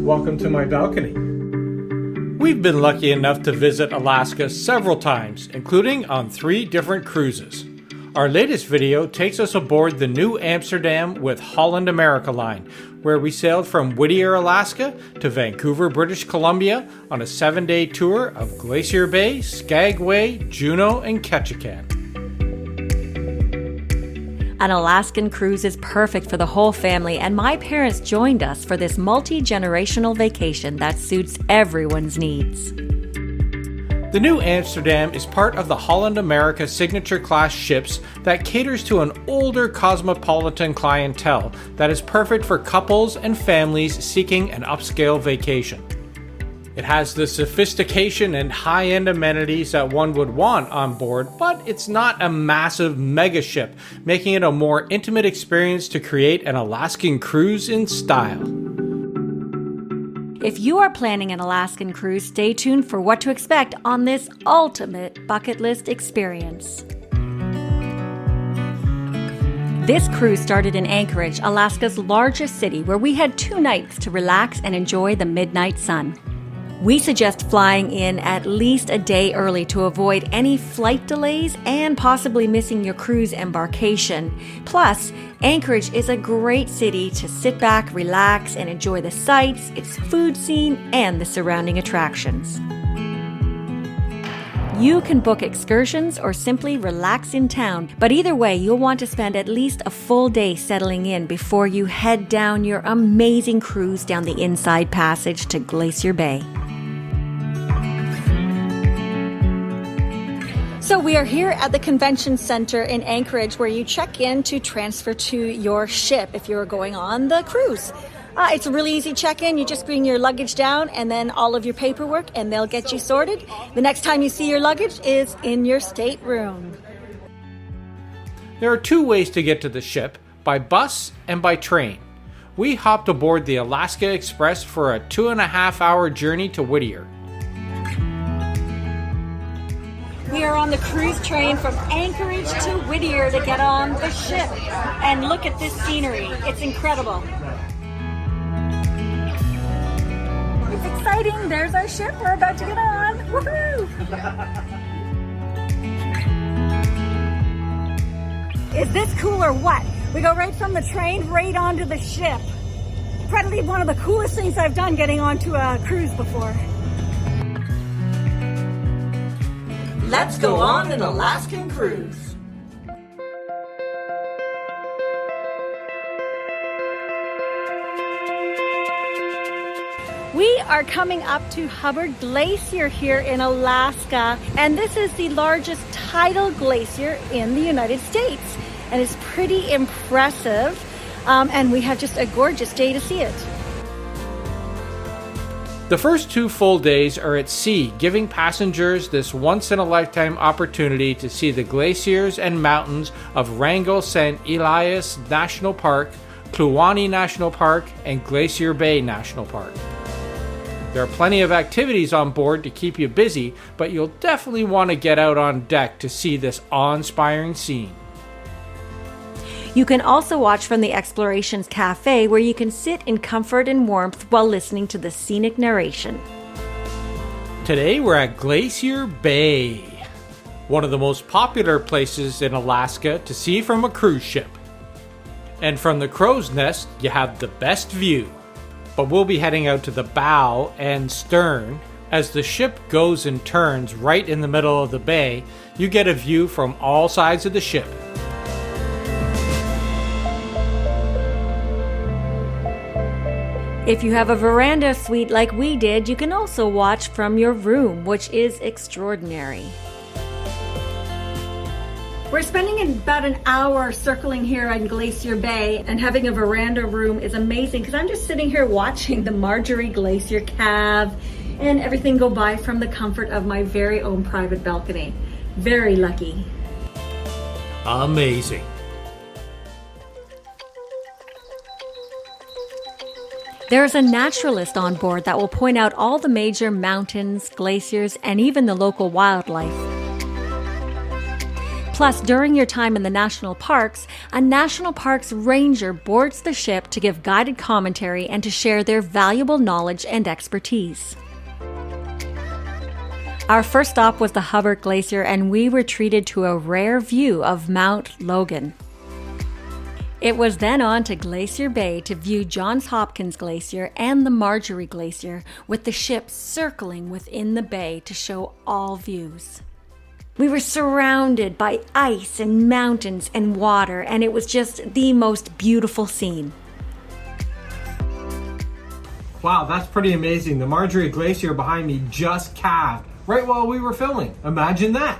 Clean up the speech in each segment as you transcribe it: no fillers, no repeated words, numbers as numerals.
Welcome to my balcony. We've been lucky enough to visit Alaska several times, including on 3 different cruises. Our latest video takes us aboard the Nieuw Amsterdam with Holland America Line, where we sailed from Whittier, Alaska to Vancouver, British Columbia on a 7-day tour of Glacier Bay, Skagway, Juneau, and Ketchikan. An Alaskan cruise is perfect for the whole family, and my parents joined us for this multi-generational vacation that suits everyone's needs. The Nieuw Amsterdam is part of the Holland America Signature Class ships that caters to an older cosmopolitan clientele that is perfect for couples and families seeking an upscale vacation. It has the sophistication and high-end amenities that one would want on board, but it's not a massive mega ship, making it a more intimate experience to create an Alaskan cruise in style. If you are planning an Alaskan cruise, stay tuned for what to expect on this ultimate bucket list experience. This cruise started in Anchorage, Alaska's largest city, where we had 2 nights to relax and enjoy the midnight sun. We suggest flying in at least a day early to avoid any flight delays and possibly missing your cruise embarkation. Plus, Anchorage is a great city to sit back, relax, and enjoy the sights, its food scene, and the surrounding attractions. You can book excursions or simply relax in town, but either way, you'll want to spend at least a full day settling in before you head down your amazing cruise down the Inside Passage to Glacier Bay. So we are here at the Convention Center in Anchorage, where you check in to transfer to your ship if you're going on the cruise. It's a really easy check-in. You just bring your luggage down and then all of your paperwork, and they'll get you sorted. The next time you see your luggage is in your stateroom. There are 2 ways to get to the ship, by bus and by train. We hopped aboard the Alaska Express for a 2.5-hour journey to Whittier. We are on the cruise train from Anchorage to Whittier to get on the ship. And look at this scenery. It's incredible. It's exciting. There's our ship. We're about to get on. Woohoo! Is this cool or what? We go right from the train right onto the ship. Probably one of the coolest things I've done getting onto a cruise before. Let's go on an Alaskan cruise. We are coming up to Hubbard Glacier here in Alaska, and this is the largest tidal glacier in the United States, and it's pretty impressive, and we have just a gorgeous day to see it. The first 2 full days are at sea, giving passengers this once-in-a-lifetime opportunity to see the glaciers and mountains of Wrangell St. Elias National Park, Kluane National Park, and Glacier Bay National Park. There are plenty of activities on board to keep you busy, but you'll definitely want to get out on deck to see this awe-inspiring scene. You can also watch from the Explorations Cafe, where you can sit in comfort and warmth while listening to the scenic narration. Today we're at Glacier Bay, one of the most popular places in Alaska to see from a cruise ship. And from the crow's nest, you have the best view. But we'll be heading out to the bow and stern. As the ship goes and turns right in the middle of the bay, you get a view from all sides of the ship. If you have a Veranda Suite like we did, you can also watch from your room, which is extraordinary. We're spending about an hour circling here on Glacier Bay, and having a veranda room is amazing because I'm just sitting here watching the Marjorie Glacier calve and everything go by from the comfort of my very own private balcony. Very lucky. Amazing. There's a naturalist on board that will point out all the major mountains, glaciers, and even the local wildlife. Plus, during your time in the national parks, a national parks ranger boards the ship to give guided commentary and to share their valuable knowledge and expertise. Our first stop was the Hubbard Glacier, and we were treated to a rare view of Mount Logan. It was then on to Glacier Bay to view Johns Hopkins Glacier and the Marjorie Glacier, with the ship circling within the bay to show all views. We were surrounded by ice and mountains and water, and it was just the most beautiful scene. Wow, that's pretty amazing. The Marjorie Glacier behind me just calved right while we were filming. Imagine that.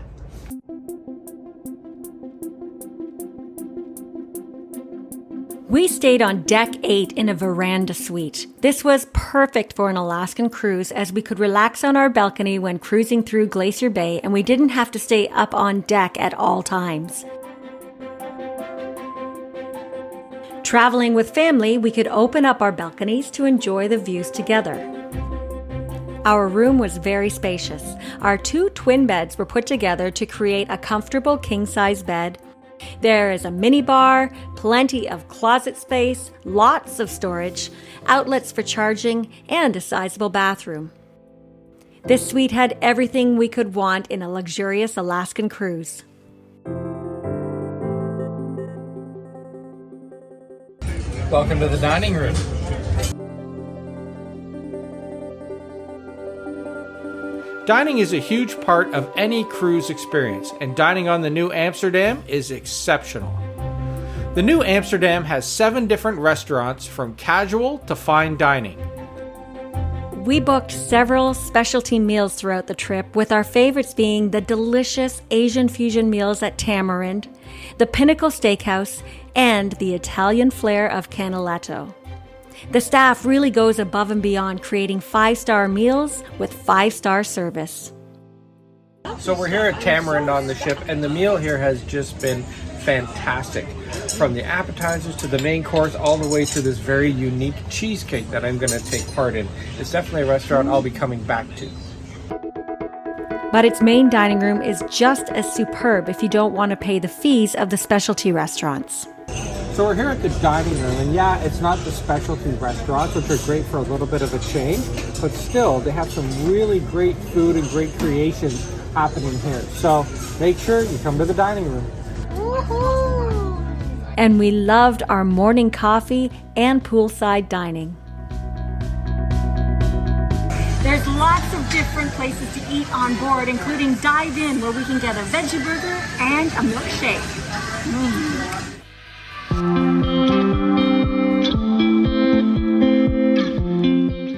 We stayed on Deck 8 in a Veranda Suite. This was perfect for an Alaskan cruise, as we could relax on our balcony when cruising through Glacier Bay, and we didn't have to stay up on deck at all times. Traveling with family, we could open up our balconies to enjoy the views together. Our room was very spacious. Our 2 twin beds were put together to create a comfortable king-size bed. There is a mini bar, plenty of closet space, lots of storage, outlets for charging, and a sizable bathroom. This suite had everything we could want in a luxurious Alaskan cruise. Welcome to the dining room. Dining is a huge part of any cruise experience, and dining on the Nieuw Amsterdam is exceptional. The Nieuw Amsterdam has 7 different restaurants, from casual to fine dining. We booked several specialty meals throughout the trip, with our favorites being the delicious Asian fusion meals at Tamarind, the Pinnacle Steakhouse, and the Italian flair of Canaletto. The staff really goes above and beyond, creating 5-star meals with 5-star service. So we're here at Tamarind on the ship, and the meal here has just been fantastic. From the appetizers to the main course, all the way to this very unique cheesecake that I'm going to take part in. It's definitely a restaurant I'll be coming back to. But its main dining room is just as superb if you don't want to pay the fees of the specialty restaurants. So we're here at the dining room, and yeah, it's not the specialty restaurants, which are great for a little bit of a change, but still, they have some really great food and great creations happening here. So make sure you come to the dining room. Woohoo! And we loved our morning coffee and poolside dining. There's lots of different places to eat on board, including Dive In, where we can get a veggie burger and a milkshake.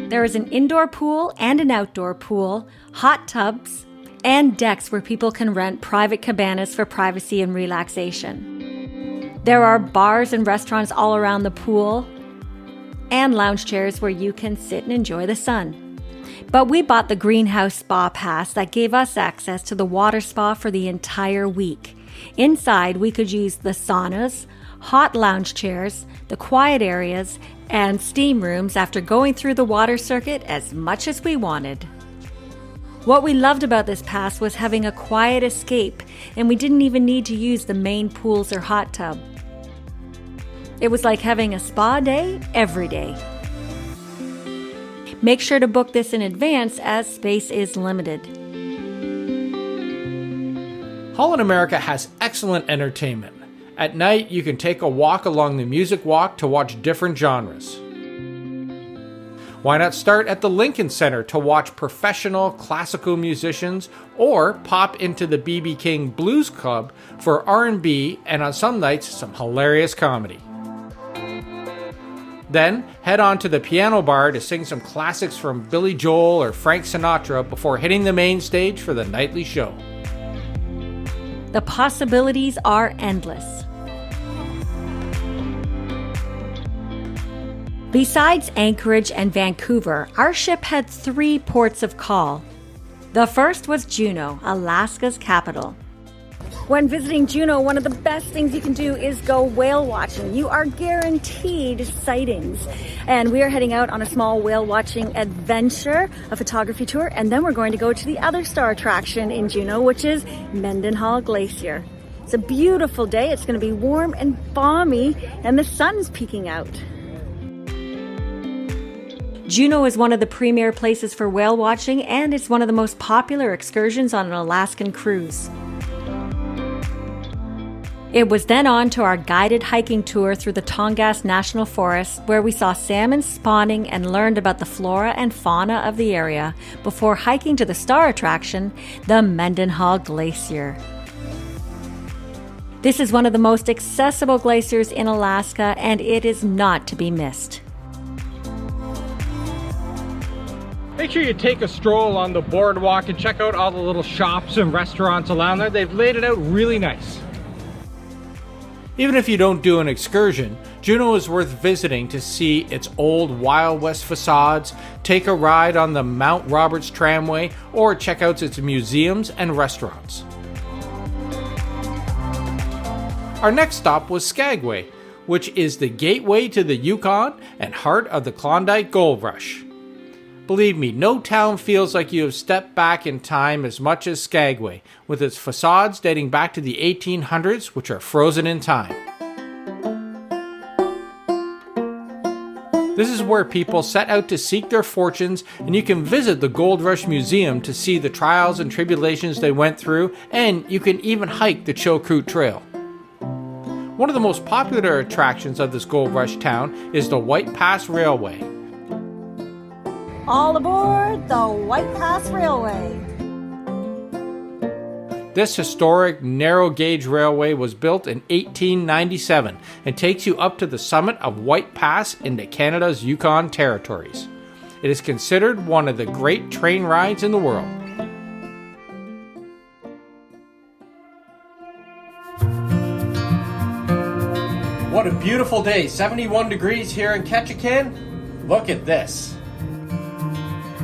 There is an indoor pool and an outdoor pool, hot tubs, and decks where people can rent private cabanas for privacy and relaxation. There are bars and restaurants all around the pool, and lounge chairs where you can sit and enjoy the sun. But we bought the greenhouse spa pass that gave us access to the water spa for the entire week. Inside, we could use the saunas, hot lounge chairs, the quiet areas, and steam rooms after going through the water circuit as much as we wanted. What we loved about this pass was having a quiet escape, and we didn't even need to use the main pools or hot tub. It was like having a spa day every day. Make sure to book this in advance, as space is limited. Holland America has excellent entertainment. At night, you can take a walk along the music walk to watch different genres. Why not start at the Lincoln Center to watch professional classical musicians, or pop into the B.B. King Blues Club for R&B and on some nights some hilarious comedy. Then head on to the piano bar to sing some classics from Billy Joel or Frank Sinatra before hitting the main stage for the nightly show. The possibilities are endless. Besides Anchorage and Vancouver, our ship had 3 ports of call. The first was Juneau, Alaska's capital. When visiting Juneau, one of the best things you can do is go whale watching. You are guaranteed sightings. And we are heading out on a small whale watching adventure, a photography tour, and then we're going to go to the other star attraction in Juneau, which is Mendenhall Glacier. It's a beautiful day. It's going to be warm and balmy, and the sun's peeking out. Juneau is one of the premier places for whale watching, and it's one of the most popular excursions on an Alaskan cruise. It was then on to our guided hiking tour through the Tongass National Forest, where we saw salmon spawning and learned about the flora and fauna of the area, before hiking to the star attraction, the Mendenhall Glacier. This is one of the most accessible glaciers in Alaska, and it is not to be missed. Make sure you take a stroll on the boardwalk and check out all the little shops and restaurants around there. They've laid it out really nice. Even if you don't do an excursion, Juneau is worth visiting to see its old Wild West facades, take a ride on the Mount Roberts tramway, or check out its museums and restaurants. Our next stop was Skagway, which is the gateway to the Yukon and heart of the Klondike Gold Rush. Believe me, no town feels like you have stepped back in time as much as Skagway, with its facades dating back to the 1800s, which are frozen in time. This is where people set out to seek their fortunes, and you can visit the Gold Rush Museum to see the trials and tribulations they went through, and you can even hike the Chilkoot Trail. One of the most popular attractions of this Gold Rush town is the White Pass Railway. All aboard the White Pass Railway. This historic narrow gauge railway was built in 1897 and takes you up to the summit of White Pass into Canada's Yukon territories. It is considered one of the great train rides in the world. What a beautiful day, 71 degrees here in Ketchikan. Look at this.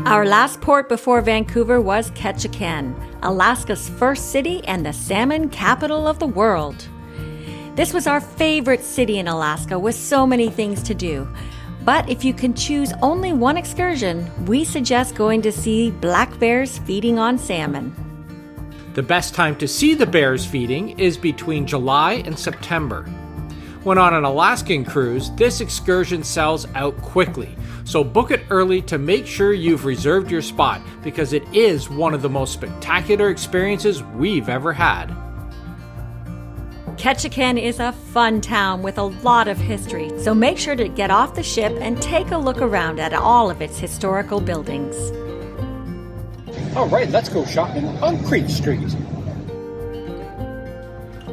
Our last port before Vancouver was Ketchikan, Alaska's first city and the salmon capital of the world. This was our favorite city in Alaska with so many things to do. But if you can choose only one excursion, we suggest going to see black bears feeding on salmon. The best time to see the bears feeding is between July and September. When on an Alaskan cruise, this excursion sells out quickly, so book it early to make sure you've reserved your spot, because it is one of the most spectacular experiences we've ever had. Ketchikan is a fun town with a lot of history, so make sure to get off the ship and take a look around at all of its historical buildings. All right, let's go shopping on Creek Street.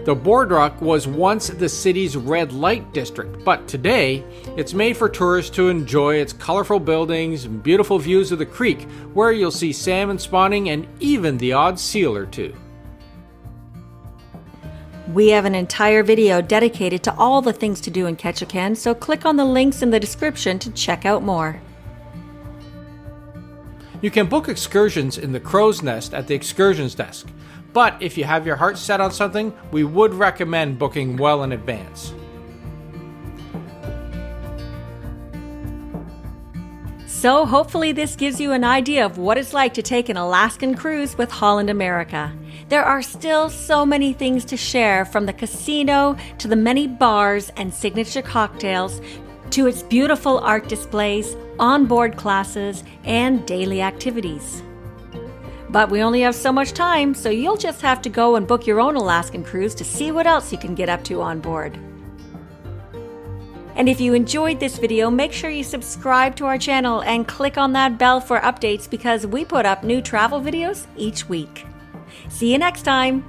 The boardwalk was once the city's red light district, but today it's made for tourists to enjoy its colorful buildings and beautiful views of the creek, where you'll see salmon spawning and even the odd seal or two. We have an entire video dedicated to all the things to do in Ketchikan, so click on the links in the description to check out more. You can book excursions in the Crow's Nest at the Excursions desk. But if you have your heart set on something, we would recommend booking well in advance. So hopefully this gives you an idea of what it's like to take an Alaskan cruise with Holland America. There are still so many things to share, from the casino to the many bars and signature cocktails, to its beautiful art displays, onboard classes, and daily activities. But we only have so much time, so you'll just have to go and book your own Alaskan cruise to see what else you can get up to on board. And if you enjoyed this video, make sure you subscribe to our channel and click on that bell for updates, because we put up new travel videos each week. See you next time!